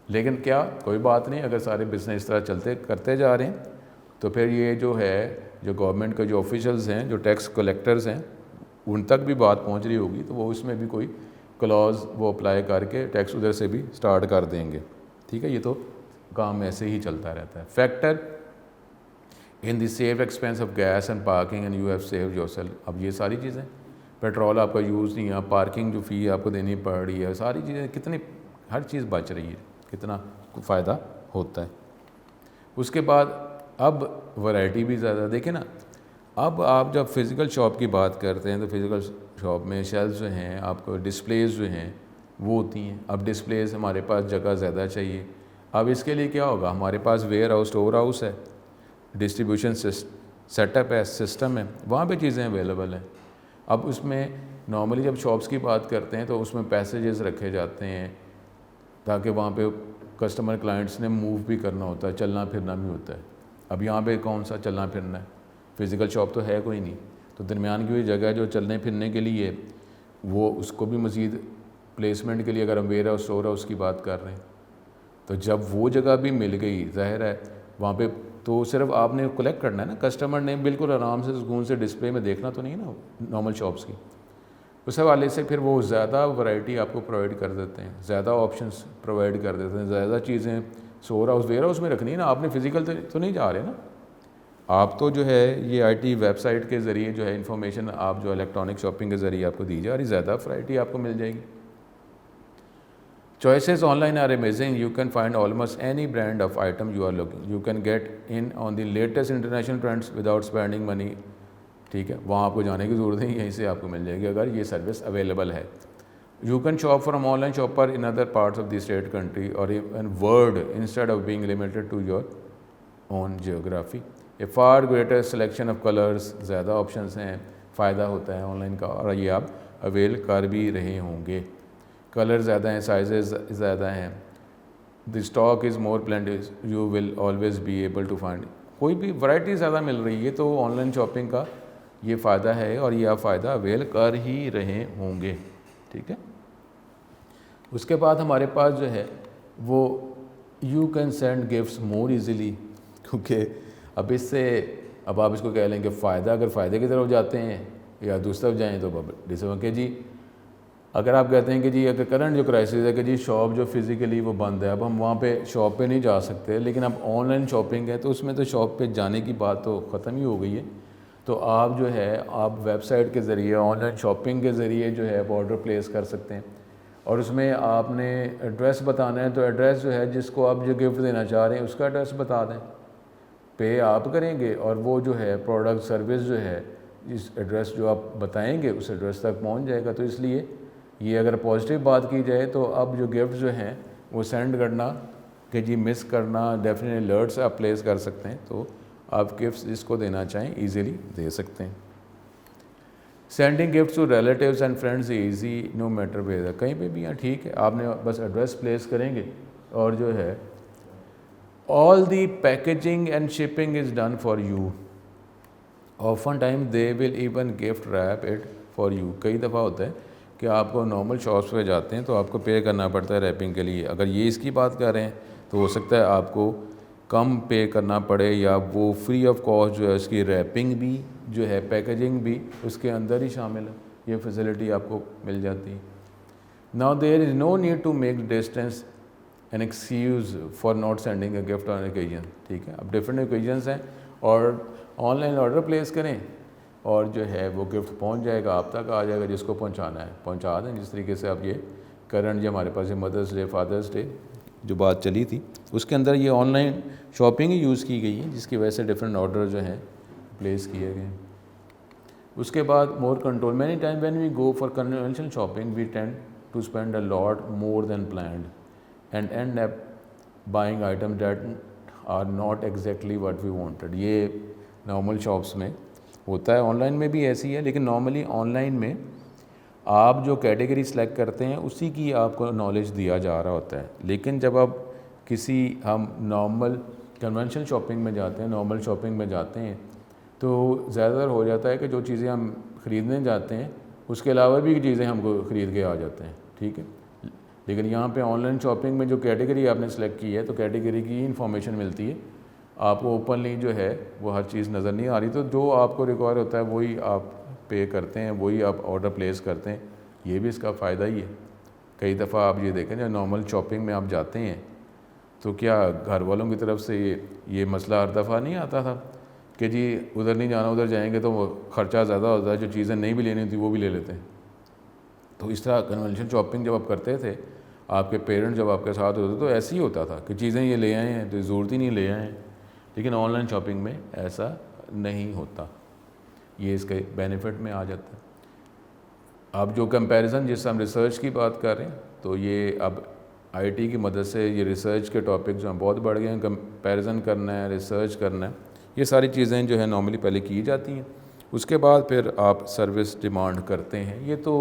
لیکن کیا کوئی بات نہیں، اگر سارے بزنس اس طرح کرتے جا رہے ہیں تو پھر یہ جو ہے جو گورنمنٹ کے جو آفیشلز ہیں، جو ٹیکس کلیکٹرز ہیں، ان تک بھی بات پہنچ رہی ہوگی تو وہ اس میں بھی کوئی کلاز وہ اپلائی کر کے ٹیکس ادھر سے بھی سٹارٹ کر دیں گے۔ ٹھیک ہے، یہ تو کام ایسے ہی چلتا رہتا ہے۔ Factor in the save expense of gas and parking and you have save yourself. اب یہ ساری چیزیں، پیٹرول آپ کا یوز نہیں ہے، پارکنگ جو فی آپ کو دینی پڑ رہی ہے، ساری چیزیں کتنی، ہر چیز بچ رہی ہے، کتنا فائدہ ہوتا ہے۔ اس کے بعد اب ورائٹی بھی زیادہ، دیکھیں نا، اب آپ جب فزیکل شاپ کی بات کرتے ہیں تو فزیکل شاپ میں شیلفز جو ہیں، آپ کو ڈسپلیز جو ہیں وہ ہوتی ہیں۔ اب ڈسپلیز ہمارے پاس جگہ زیادہ چاہیے، اب اس کے لیے کیا ہوگا، ہمارے پاس ویئر ہاؤس، اسٹور ہاؤس ہے، ڈسٹریبیوشن سیٹ اپ ہے، سسٹم ہے، وہاں پہ چیزیں اویلیبل ہیں۔ اب اس میں نارملی جب شاپس کی بات کرتے ہیں تو اس میں پیسیجز رکھے جاتے ہیں تاکہ وہاں پہ کسٹمر کلائنٹس نے موو بھی کرنا ہوتا ہے، چلنا پھرنا بھی ہوتا ہے۔ اب یہاں پہ کون سا چلنا پھرنا ہے، فزیکل شاپ تو ہے کوئی نہیں، تو درمیان کی ہوئی جگہ جو چلنے پھرنے کے لیے وہ اس کو بھی مزید پلیسمنٹ کے لیے اگر ہم ویئر ہاؤس، اسٹور ہاؤس کی بات کر رہے ہیں تو جب وہ جگہ بھی مل گئی، ظاہر ہے وہاں پہ تو صرف آپ نے کلیکٹ کرنا ہے نا، کسٹمر نے بالکل آرام سے سکون سے ڈسپلے میں دیکھنا تو نہیں نا نارمل شاپس کی۔ اس حوالے سے پھر وہ زیادہ ورائٹی آپ کو پرووائڈ کر دیتے ہیں، زیادہ آپشنس پرووائڈ کر دیتے ہیں، زیادہ چیزیں اسٹور ہاؤس، ویئر ہاؤس میں رکھنی ہے نا، آپ نے فزیکل تو نہیں جا رہے نا، آپ تو جو ہے یہ آئی ٹی ویب سائٹ کے ذریعے جو ہے انفارمیشن آپ جو الیکٹرانک شاپنگ کے ذریعے آپ کو دی جا رہی، زیادہ ورائٹی آپ کو مل جائے گی۔ Choices online are amazing. You can find almost any brand of item you are looking. You can get in on the latest international trends without spending money. ٹھیک ہے، وہاں آپ کو جانے کی ضرورت نہیں، یہیں سے آپ کو مل جائے گی اگر یہ سروس اویلیبل ہے۔ You can shop from online shopper in other parts of the state, country or even world instead of being limited to your own geography. A far greater selection of colors، زیادہ options ہیں، فائدہ ہوتا ہے on line کا، اور یہ آپ oil کر بھی رہے ہوں گے۔ کلر زیادہ ہیں، سائزز زیادہ ہیں، the stock is more plenties, you will always be able to find, کوئی بھی ورائٹی زیادہ مل رہی ہے، تو آن لائن شاپنگ کا یہ فائدہ ہے اور یہ آپ فائدہ اویل کر ہی رہے ہوں گے۔ ٹھیک ہے، اس کے بعد ہمارے پاس جو ہے وہ you can send gifts more easily, کیونکہ اب اس سے اب آپ اس کو کہہ لیں کہ فائدہ، اگر فائدے کی طرف جاتے ہیں یا دوسری طرف جائیں تو کہ جی اگر آپ کہتے ہیں کہ جی اگر کرنٹ جو کرائسس ہے کہ جی شاپ جو فزیکلی وہ بند ہے، اب ہم وہاں پہ شاپ پہ نہیں جا سکتے، لیکن اب آن لائن شاپنگ ہے تو اس میں تو شاپ پہ جانے کی بات تو ختم ہی ہو گئی ہے، تو آپ جو ہے آپ ویب سائٹ کے ذریعے آن لائن شاپنگ کے ذریعے جو ہے آرڈر پلیس کر سکتے ہیں، اور اس میں آپ نے ایڈریس بتانا ہے تو ایڈریس جو ہے جس کو آپ جو گفٹ دینا چاہ رہے ہیں اس کا ایڈریس بتا دیں، پے آپ کریں گے اور وہ جو ہے پروڈکٹ سروس جو ہے جس ایڈریس جو آپ بتائیں گے اس ایڈریس تک پہنچ جائے گا۔ تو اس لیے یہ اگر پازیٹیو بات کی جائے تو اب جو گفٹ جو ہیں وہ سینڈ کرنا کہ جی مس کرنا ڈیفینیٹلی الرٹس آپ پلیس کر سکتے ہیں، تو آپ گفٹس جس کو دینا چاہیں ایزیلی دے سکتے ہیں۔ Sending gifts to relatives and friends easy no matter where, کہیں پہ بھی ہیں، ٹھیک ہے، آپ نے بس ایڈریس پلیس کریں گے اور جو ہے all the packaging and shipping is done for you. Often time they will even gift wrap it for you. کئی دفعہ ہوتا ہے کہ آپ کو نارمل شاپس پہ جاتے ہیں تو آپ کو پے کرنا پڑتا ہے ریپنگ کے لیے، اگر یہ اس کی بات کر رہے ہیں تو ہو سکتا ہے آپ کو کم پے کرنا پڑے یا وہ فری آف کاسٹ جو ہے اس کی ریپنگ بھی جو ہے پیکیجنگ بھی اس کے اندر ہی شامل ہے، یہ فیسلٹی آپ کو مل جاتی ہے۔ Now there is no need to make distance an excuse for not sending a gift on occasion. ٹھیک ہے، اب ڈفرینٹ اوکیجنس ہیں اور آن لائن آرڈر پلیس کریں اور جو ہے وہ گفٹ پہنچ جائے گا، آپ تک آ جائے گا، جس کو پہنچانا ہے پہنچا دیں، جس طریقے سے اب یہ کرنٹ جو ہمارے پاس یہ مدرس ڈے، فادرس ڈے، جو بات چلی تھی اس کے اندر یہ on line shopping he use کی گئی ہے، جس کی وجہ سے ڈفرینٹ آرڈر جو ہیں پلیس کیے گئے ہیں۔ اس کے بعد more control, many time when we go for conventional shopping we tend to spend a lot more than planned and end up buying item that are not exactly what we wanted. یہ normal shops میں ہوتا ہے، on line میں بھی ایسی ہے، لیکن normally on line میں آپ جو کیٹیگری سلیکٹ کرتے ہیں اسی کی آپ کو نالج دیا جا رہا ہوتا ہے، لیکن جب آپ ہم نارمل کنونشنل شاپنگ میں جاتے ہیں، نارمل شاپنگ میں جاتے ہیں تو زیادہ تر ہو جاتا ہے کہ جو چیزیں ہم خریدنے جاتے ہیں اس کے علاوہ بھی چیزیں ہم کو خرید کے آ جاتے ہیں، ٹھیک ہے۔ لیکن یہاں پہ آن لائن شاپنگ میں جو کیٹیگری آپ نے سلیکٹ کی ہے تو کیٹیگری کی انفارمیشن ملتی ہے، آپ کو اوپنلی جو ہے وہ ہر چیز نظر نہیں آ رہی، تو جو آپ کو ریکوائر ہوتا ہے وہی آپ پے کرتے ہیں، وہی آپ آرڈر پلیس کرتے ہیں۔ یہ بھی اس کا فائدہ ہی ہے۔ کئی دفعہ آپ یہ دیکھیں جب نارمل شاپنگ میں آپ جاتے ہیں تو کیا گھر والوں کی طرف سے یہ مسئلہ ہر دفعہ نہیں آتا تھا کہ جی ادھر نہیں جانا، ادھر جائیں گے تو وہ خرچہ زیادہ ہوتا ہے، جو چیزیں نہیں بھی لینی ہوتی وہ بھی لے لیتے ہیں۔ تو اس طرح کنونشنل شاپنگ جب آپ کرتے تھے، آپ کے پیرنٹ جب آپ کے ساتھ ہوتے تو ایسے ہی ہوتا تھا کہ چیزیں یہ لے آئے ہیں تو ضرورت ہی نہیں لے آئے ہیں، لیکن آن لائن شاپنگ میں ایسا نہیں ہوتا، یہ اس کے بینیفٹ میں آ جاتا ہے۔ اب جو کمپیریزن، جس سے ہم ریسرچ کی بات کر رہے ہیں، تو یہ اب آئی ٹی کی مدد سے یہ ریسرچ کے ٹاپک جو ہیں بہت بڑھ گئے ہیں، کمپیریزن کرنا ہے، ریسرچ کرنا ہے، یہ ساری چیزیں جو ہیں نارملی پہلے کی جاتی ہیں، اس کے بعد پھر آپ سروس ڈیمانڈ کرتے ہیں۔ یہ تو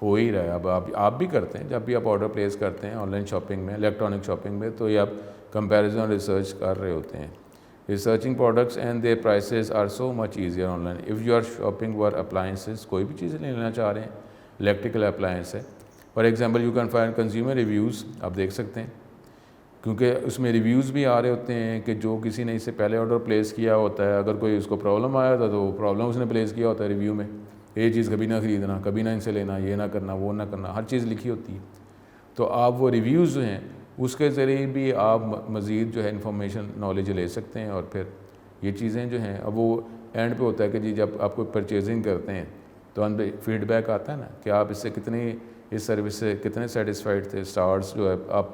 ہو ہی رہا ہے، اب آپ بھی کرتے ہیں، جب بھی آپ آرڈر پلیس کرتے ہیں آن لائن شاپنگ میں، الیکٹرانک شاپنگ میں، تو یہ آپ کمپیریزن اور ریسرچ کر رہے ہوتے ہیں۔ Researching products and their prices are so much easier online if you are shopping for appliances, کوئی بھی چیزیں لینا چاہ رہے ہیں، الیکٹریکل اپلائنس ہے for example, you can find consumer reviews, آپ دیکھ سکتے ہیں، کیونکہ اس میں ریویوز بھی آ رہے ہوتے ہیں کہ جو کسی نے اس سے پہلے آرڈر پلیس کیا ہوتا ہے، اگر کوئی اس کو پرابلم آیا تھا تو وہ پرابلم اس نے پلیس کیا ہوتا ہے ریویو میں، یہ چیز کبھی نہ خریدنا، کبھی نہ ان سے لینا، یہ نہ کرنا، وہ نہ کرنا، ہر چیز لکھی ہوتی ہے۔ تو آپ وہ ریویوز جو ہیں اس کے ذریعے بھی آپ مزید جو ہے انفارمیشن، نالج لے سکتے ہیں، اور پھر یہ چیزیں جو ہیں اب وہ اینڈ پہ ہوتا ہے کہ جی جب آپ کو پرچیزنگ کرتے ہیں تو ان پہ فیڈ بیک آتا ہے نا کہ آپ اس سے کتنی، اس سروس سے کتنے سیٹسفائیڈ تھے، اسٹارز جو ہے آپ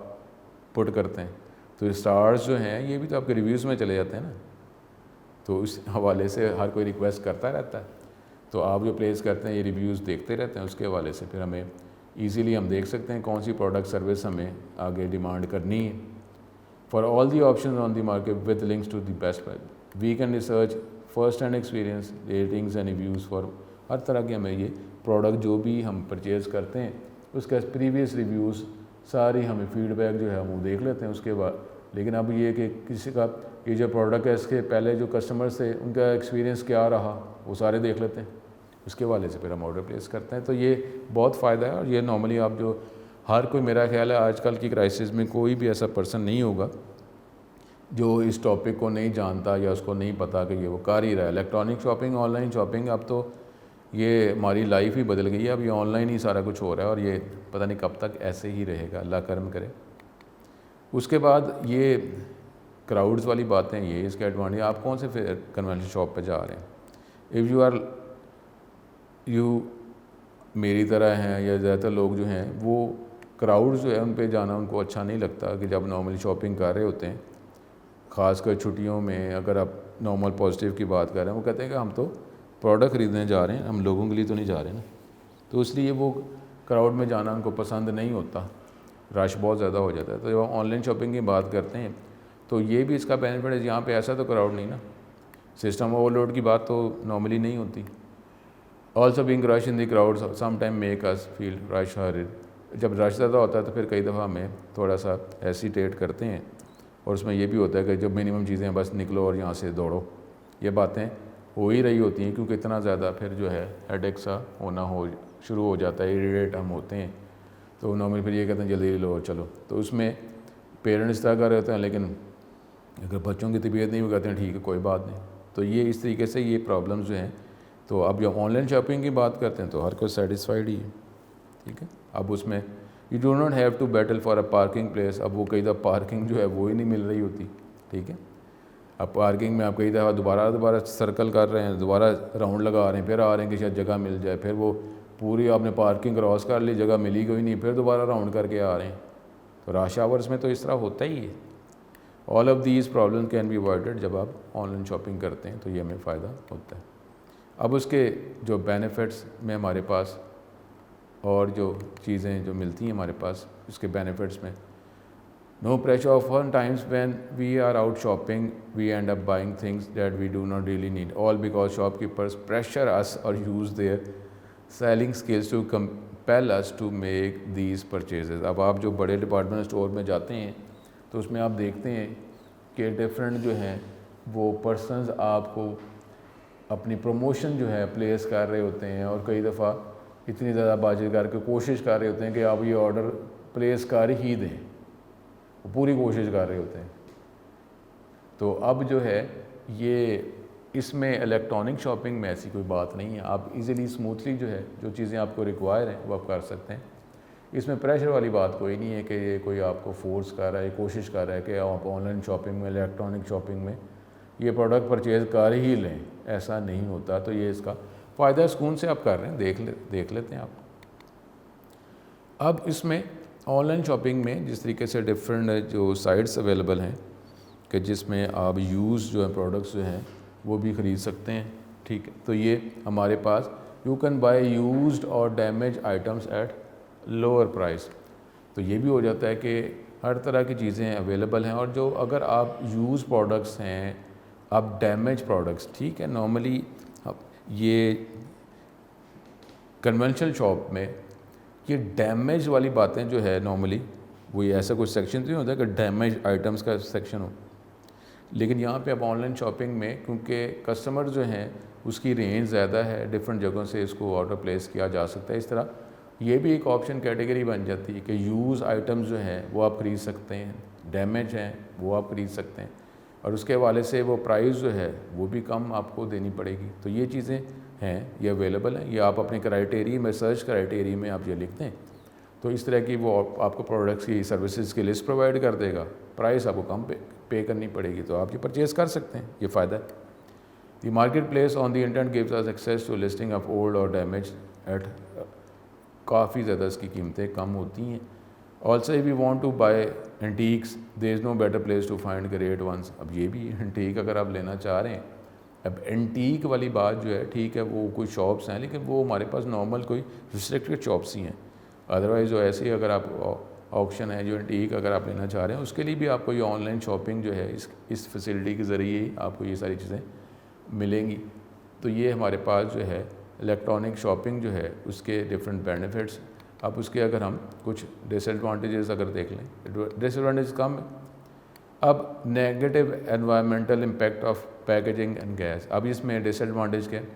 پٹ کرتے ہیں، تو اسٹارز جو ہیں یہ بھی تو آپ کے ریویوز میں چلے جاتے ہیں نا، تو اس حوالے سے ہر کوئی ریکویسٹ کرتا رہتا ہے، تو آپ جو پلیس کرتے ہیں یہ ریویوز دیکھتے رہتے ہیں، اس کے حوالے سے پھر ہمیں ایزیلی ہم دیکھ سکتے ہیں کون سی پروڈکٹ سروس ہمیں آگے ڈیمانڈ کرنی ہے۔ For all the options on the market with links to the best price we can research first hand experience, ratings and reviews for ہر طرح کے، ہمیں یہ پروڈکٹ جو بھی ہم پرچیز کرتے ہیں اس کا پریویس ریویوز ساری ہمیں فیڈ بیک جو ہے ہم وہ دیکھ لیتے ہیں اس کے بعد۔ لیکن اب یہ کہ کسی کا یہ جو پروڈکٹ ہے اس کے پہلے جو کسٹمرز تھے ان کا ایکسپیرینس کیا رہا وہ سارے دیکھ لیتے ہیں، اس کے حوالے سے پھر ہم آرڈر پلیس کرتے ہیں۔ تو یہ بہت فائدہ ہے، اور یہ نارملی آپ جو ہر کوئی، میرا خیال ہے آج کل کی کرائسس میں کوئی بھی ایسا پرسن نہیں ہوگا جو اس ٹاپک کو نہیں جانتا یا اس کو نہیں پتہ کہ یہ وہ کر ہی رہا ہے۔ Electronic shopping, on line shopping, اب تو یہ ہماری لائف ہی بدل گئی ہے، اب یہ آن لائن ہی سارا کچھ ہو رہا ہے، اور یہ پتہ نہیں کب تک ایسے ہی رہے گا، اللہ کرم کرے۔ اس کے بعد یہ کراؤڈز والی باتیں، یہ اس کے ایڈوانٹیج، آپ کون سے کنونشن شاپ پہ جا رہے ہیں، اف یو میری طرح ہیں یا زیادہ تر لوگ جو ہیں وہ کراؤڈز جو ہے ان پہ جانا ان کو اچھا نہیں لگتا، کہ جب نارملی شاپنگ کر رہے ہوتے ہیں، خاص کر چھٹیوں میں، اگر آپ نارمل پازیٹیو کی بات کر رہے ہیں، وہ کہتے ہیں کہ ہم تو پروڈکٹ خریدنے جا رہے ہیں، ہم لوگوں کے لیے تو نہیں جا رہے نا، تو اس لیے وہ کراؤڈ میں جانا ان کو پسند نہیں ہوتا، رش بہت زیادہ ہو جاتا ہے۔ تو جب ہم آن لائن شاپنگ کی بات کرتے ہیں تو یہ بھی اس کا بینیفٹ ہے، یہاں پہ ایسا تو کراؤڈ نہیں نا، سسٹم اوور لوڈ کی بات تو نارملی نہیں ہوتی۔ Also being rush in the crowd some time make us feel rush hurried, جب رش زیادہ ہوتا ہے تو پھر کئی دفعہ ہمیں تھوڑا سا ہیسیٹیٹ کرتے ہیں، اور اس میں یہ بھی ہوتا ہے کہ جب منیمم چیزیں بس نکلو اور یہاں سے دوڑو، یہ باتیں ہو ہی رہی ہوتی ہیں، کیونکہ اتنا زیادہ پھر جو ہے ہیڈ ایک سا ہونا شروع ہو جاتا ہے، اریٹیٹ ہم ہوتے ہیں، تو نارملی پھر یہ کہتے ہیں جلدی لو چلو، تو اس میں پیرنٹس اس طرح کر رہے ہوتے ہیں، لیکن اگر بچوں کی طبیعت نہیں، وہ کہتے ہیں ٹھیک ہے کوئی بات نہیں، تو یہ اس طریقے سے یہ پرابلمز جو ہیں۔ تو اب جب آن لائن شاپنگ کی بات کرتے ہیں تو ہر کوئی سیٹسفائیڈ ہی ہے، ٹھیک ہے۔ اب اس میں you do not have to battle for a parking place, اب وہ کئی دفعہ پارکنگ جو ہے وہ ہی نہیں مل رہی ہوتی، ٹھیک ہے۔ اب پارکنگ میں آپ کئی دفعہ دوبارہ سرکل کر رہے ہیں، دوبارہ راؤنڈ لگا رہے ہیں، پھر آ رہے ہیں کہ شاید جگہ مل جائے، پھر وہ پوری آپ نے پارکنگ کراس کر لی، جگہ ملی کوئی نہیں، پھر دوبارہ راؤنڈ کر کے آ رہے ہیں، تو رش آورس میں تو اس طرح ہوتا ہی ہے. All of these problem can be avoided جب آپ آن لائن شاپنگ کرتے ہیں تو یہ ہمیں فائدہ ہوتا ہے. اب اس کے جو بینیفٹس میں ہمارے پاس اور جو چیزیں جو ملتی ہیں ہمارے پاس اس کے بینیفٹس میں, no pressure of one times when we are out shopping we end up buying things that we do not really need, all because shop keepers pressure us or use their selling skills to compel us to make these purchases. اب آپ جو بڑے department store میں جاتے ہیں تو اس میں آپ دیکھتے ہیں کہ ڈفرینٹ جو ہیں وہ پرسنز آپ کو اپنی پروموشن جو ہے پلیس کر رہے ہوتے ہیں, اور کئی دفعہ اتنی زیادہ باجت کر کے کوشش کر رہے ہوتے ہیں کہ آپ یہ آرڈر پلیس کر ہی دیں, وہ پوری کوشش کر رہے ہوتے ہیں. تو اب جو ہے یہ اس میں الیکٹرانک شاپنگ میں ایسی کوئی بات نہیں ہے, آپ ایزیلی اسموتھلی جو ہے جو چیزیں آپ کو ریکوائر ہیں وہ آپ کر سکتے ہیں. اس میں پریشر والی بات کوئی نہیں ہے کہ یہ کوئی آپ کو فورس کر رہا ہے, کوشش کر رہا ہے کہ آپ آن لائن شاپنگ میں الیکٹرانک شاپنگ میں یہ پروڈکٹ پرچیز کر ہی لیں, ایسا نہیں ہوتا. تو یہ اس کا فائدہ سکون سے آپ کر رہے ہیں, دیکھ لیتے ہیں آپ. اب اس میں آن لائن شاپنگ میں جس طریقے سے ڈفرینٹ جو سائٹس اویلیبل ہیں کہ جس میں آپ یوز جو ہے پروڈکٹس جو ہیں وہ بھی خرید سکتے ہیں, ٹھیک ہے. تو یہ ہمارے پاس یو کین بائی یوزڈ اور damage items at lower price. تو یہ بھی ہو جاتا ہے کہ ہر طرح کی چیزیں اویلیبل ہیں, اور جو اگر آپ یوز پروڈکٹس ہیں, آپ ڈیمیج پروڈکٹس, ٹھیک ہے, نارملی یہ کنونشنل شاپ میں یہ ڈیمیج والی باتیں جو ہے نارملی وہ ایسا کوئی سیکشن تو نہیں ہوتا کہ ڈیمیج آئٹمس کا سیکشن ہو, لیکن یہاں پہ اب آن لائن شاپنگ میں کیونکہ کسٹمر جو ہیں اس کی رینج زیادہ ہے, ڈفرینٹ جگہوں سے اس کو آرڈر پلیس کیا جا سکتا ہے. اس طرح یہ بھی ایک آپشن کیٹیگری بن جاتی ہے کہ یوز آئٹمز جو ہیں وہ آپ خرید سکتے ہیں, ڈیمیج ہیں وہ آپ خرید سکتے ہیں, اور اس کے حوالے سے وہ پرائز جو ہے وہ بھی کم آپ کو دینی پڑے گی. تو یہ چیزیں ہیں, یہ اویلیبل ہیں, یہ آپ اپنے کرائٹیریا میں سرچ کرائٹیریا میں آپ یہ لکھتے ہیں تو اس طرح کی وہ آپ کو پروڈکٹس کی سروسز کی لسٹ پرووائڈ کر دے گا, پرائز آپ کو کم پے کرنی پڑے گی, تو آپ یہ پرچیز کر سکتے ہیں, یہ فائدہ ہے. The market place on the internet gives us access to listing of old اور ڈیمیج ایٹ, کافی زیادہ اس کی قیمتیں کم ہوتی ہیں. Also if you want to buy antiques there is no better place to find great ones. اب یہ بھی انٹیک اگر آپ لینا چاہ رہے ہیں, اب انٹیک والی بات جو ہے ٹھیک ہے وہ کوئی شاپس ہیں لیکن وہ ہمارے پاس نارمل کوئی ریسٹرکٹڈ شاپس ہی ہیں. ادروائز جو ایسے اگر آپ آپشن ہے جو انٹیک اگر آپ لینا چاہ رہے ہیں اس کے لیے بھی آپ کو یہ آن لائن شاپنگ جو ہے اس فیسلٹی کے ذریعے ہی آپ کو یہ ساری چیزیں ملیں گی. تو یہ ہمارے پاس جو ہے الیکٹرانک شاپنگ جو ہے اس کے ڈفرینٹ بینیفٹس. اب اس کے اگر ہم کچھ ڈس ایڈوانٹیجز اگر دیکھ لیں, ڈس ایڈوانٹیج کم ہے. اب negative environmental impact of packaging and gas. اب اس میں ڈس ایڈوانٹیج کیا ہے,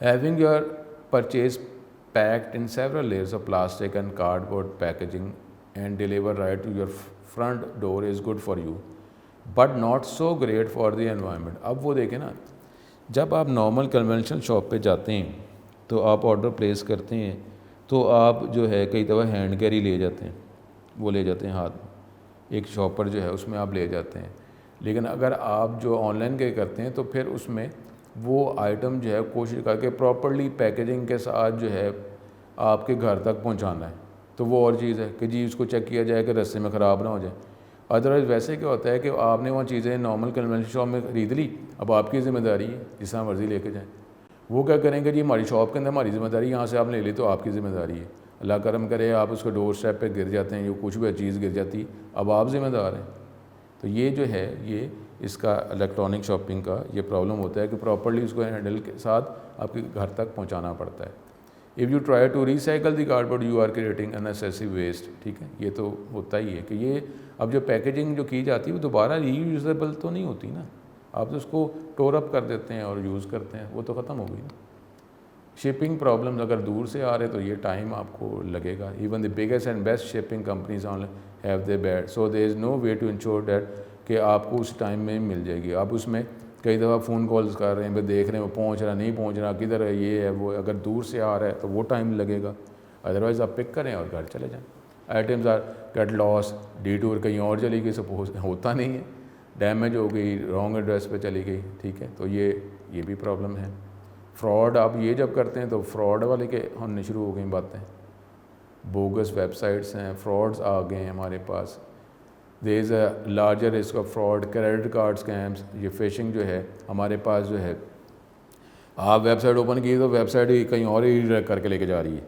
having your purchase packed in several layers of plastic and cardboard packaging and delivered right to your front door is good for you but not so great for the environment. اب وہ دیکھیں نا, جب آپ normal conventional shop پہ جاتے ہیں تو آپ آرڈر پلیس کرتے ہیں تو آپ جو ہے کئی دفعہ ہینڈ کیری لے جاتے ہیں, وہ لے جاتے ہیں ہاتھ میں, ایک شاپر جو ہے اس میں آپ لے جاتے ہیں. لیکن اگر آپ جو آن لائن کے کرتے ہیں تو پھر اس میں وہ آئٹم جو ہے کوشش کر کے پراپرلی پیکیجنگ کے ساتھ جو ہے آپ کے گھر تک پہنچانا ہے. تو وہ اور چیز ہے کہ جی اس کو چیک کیا جائے کہ رستے میں خراب نہ ہو جائے. ادروائز ویسے کیا ہوتا ہے کہ آپ نے وہ چیزیں نارمل کنونشنل شاپ میں خرید لی, اب آپ کی ذمہ داری ہے جس طرح مرضی لے کے جائیں. وہ کیا کریں گے, جی ہماری شاپ کے اندر ہماری ذمہ داری, یہاں سے آپ لے لی تو آپ کی ذمہ داری ہے. اللہ کرم کرے آپ اس کو ڈور اسٹیپ پہ گر جاتے ہیں, جو کچھ بھی چیز گر جاتی اب آپ ذمہ دار ہیں. تو یہ جو ہے یہ اس کا الیکٹرانک شاپنگ کا یہ پرابلم ہوتا ہے کہ پراپرلی اس کو ہینڈل کے ساتھ آپ کے گھر تک پہنچانا پڑتا ہے. If you try to recycle the cardboard you are creating unnecessary waste. ٹھیک ہے, یہ تو ہوتا ہی ہے کہ یہ اب جو پیکیجنگ جو کی جاتی ہے وہ دوبارہ ری یوزیبل تو نہیں ہوتی نا, آپ تو اس کو ٹور اپ کر دیتے ہیں اور یوز کرتے ہیں, وہ تو ختم ہو گئی نا. شپنگ پرابلمز اگر دور سے آ رہے تو یہ ٹائم آپ کو لگے گا. Even the biggest and best shipping companies on have they bad, so there is no way to ensure that کہ آپ کو اس ٹائم میں مل جائے گی. آپ اس میں کئی دفعہ فون کالز کر رہے ہیں, پھر دیکھ رہے ہیں وہ پہنچ رہا نہیں پہنچ رہا, کدھر ہے, یہ ہے وہ, اگر دور سے آ رہا ہے تو وہ ٹائم لگے گا. ادروائز آپ پک کریں اور گھر چلے جائیں. Items are get lost, detour کہیں اور چلی گئی, سپوز ہوتا نہیں ہے, ڈیمیج ہو گئی, رانگ ایڈریس پہ چلی گئی. ٹھیک ہے, تو یہ بھی پرابلم ہے. فراڈ آپ یہ جب کرتے ہیں تو فراڈ والے کے ہونے شروع ہو گئی باتیں. بوگس ویب سائٹس ہیں, فراڈز آ گئے ہیں ہمارے پاس. There is a larger risk of fraud, credit card scams, یہ فشنگ جو ہے ہمارے پاس جو ہے, آپ ویب سائٹ اوپن کی تو ویب سائٹ کہیں اور ہی ریڈائریکٹ کر کے لے کے جا رہی ہے.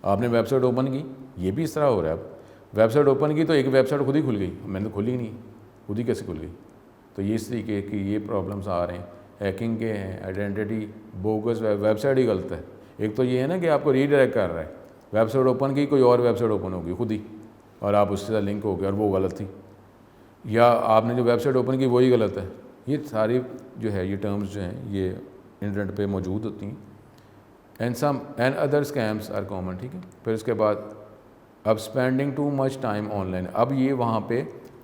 آپ نے ویب سائٹ اوپن کی, یہ بھی اس طرح ہو رہا ہے. اب ویب سائٹ اوپن کی تو ایک ویب سائٹ خود ہی کھل گئی, میں نے تو کھلی نہیں, خود ہی کیسے کھل گئی. تو یہ اس طریقے کی یہ پرابلمس آ رہے ہیں, ہیکنگ کے ہیں, آئیڈینٹی بوگس ویب سائٹ ہی غلط ہے. ایک تو یہ ہے نا کہ آپ کو ری ڈائریکٹ کر رہا ہے, ویب سائٹ اوپن کی کوئی اور ویب سائٹ اوپن ہوگی خود ہی, اور آپ اس کے ساتھ لنک ہو گئے اور وہ غلط تھی, یا آپ نے جو ویب سائٹ اوپن کی وہی غلط ہے. یہ ساری جو ہے یہ ٹرمز جو ہیں یہ انٹرنیٹ پہ موجود ہوتی ہیں. And other scams are common, ٹھیک ہے. پھر اس کے بعد اب spending too much time online. اب یہ وہاں پہ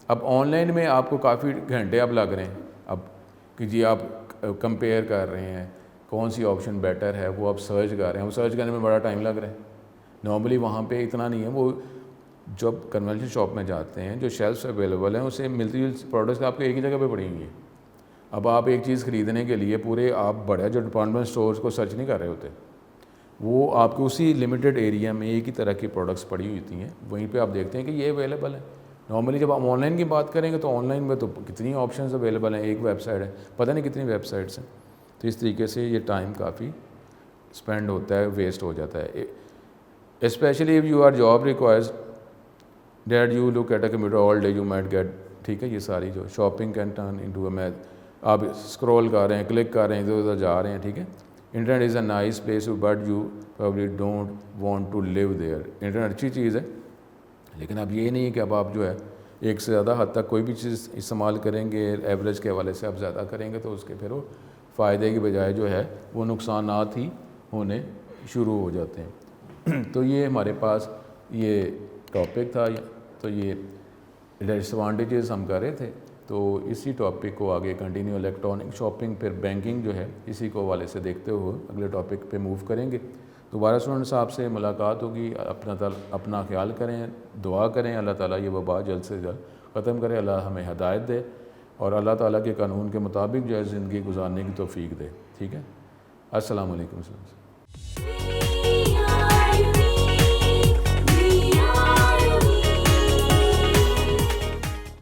اب آن لائن میں آپ کو کافی گھنٹے اب لگ رہے ہیں, اب کہ جی آپ کمپیئر کر رہے ہیں کون سی آپشن بیٹر ہے, وہ آپ سرچ کر رہے ہیں, وہ سرچ کرنے میں بڑا ٹائم لگ رہا ہے. نارملی وہاں پہ اتنا نہیں ہے. وہ جب کنونشن شاپ میں جاتے ہیں جو شیلفس اویلیبل ہیں اسے ملتی جلتی پروڈکٹس آپ کو ایک ہی جگہ پہ پڑیں گی. اب آپ ایک چیز خریدنے کے لیے پورے آپ بڑے جو ڈپارٹمنٹ اسٹورز کو سرچ نہیں کر رہے ہوتے, وہ آپ کو اسی لمیٹڈ ایریا میں ایک ہی طرح کی پروڈکٹس پڑی ہوئی ہوتی ہیں, وہیں پہ آپ دیکھتے ہیں کہ یہ اویلیبل ہے. نارملی جب آپ آن لائن کی بات کریں گے تو آن لائن میں تو کتنی آپشنز اویلیبل ہیں, ایک ویب سائٹ ہے, پتہ نہیں کتنی ویب سائٹس ہیں. تو اس طریقے سے یہ ٹائم کافی اسپینڈ ہوتا ہے, ویسٹ ہو جاتا ہے. Especially if you are job requires that you look at a computer all day you might get, ٹھیک ہے. یہ ساری جو shopping can turn into a math, آپ اسکرول کر رہے ہیں, کلک کر رہے ہیں, ادھر ادھر جا رہے ہیں, ٹھیک ہے. Internet is a nice place but you probably don't want to live there. Internet اچھی چیز ہے, لیکن اب یہ نہیں کہ اب آپ جو ہے ایک سے زیادہ حد تک کوئی بھی چیز استعمال کریں گے, ایوریج کے حوالے سے آپ زیادہ کریں گے تو اس کے پھر وہ فائدے کی بجائے جو ہے وہ نقصانات ہی ہونے شروع ہو جاتے ہیں. تو یہ ہمارے پاس یہ ٹاپک تھا. تو یہ ڈس ایڈوانٹیجز ہم کر رہے تھے, تو اسی ٹاپک کو آگے کنٹینیو الیکٹرانک شاپنگ پھر بینکنگ جو ہے اسی کو حوالے سے دیکھتے ہوئے اگلے ٹاپک پہ موو کریں گے. دوبارہ اسٹوڈنٹس آپ سے ملاقات ہوگی. اپنا خیال کریں, دعا کریں, اللہ تعالیٰ یہ وبا جلد سے جلد ختم کرے, اللہ ہمیں ہدایت دے اور اللہ تعالیٰ کے قانون کے مطابق جو ہے زندگی گزارنے کی توفیق دے, ٹھیک ہے. السلام علیکم.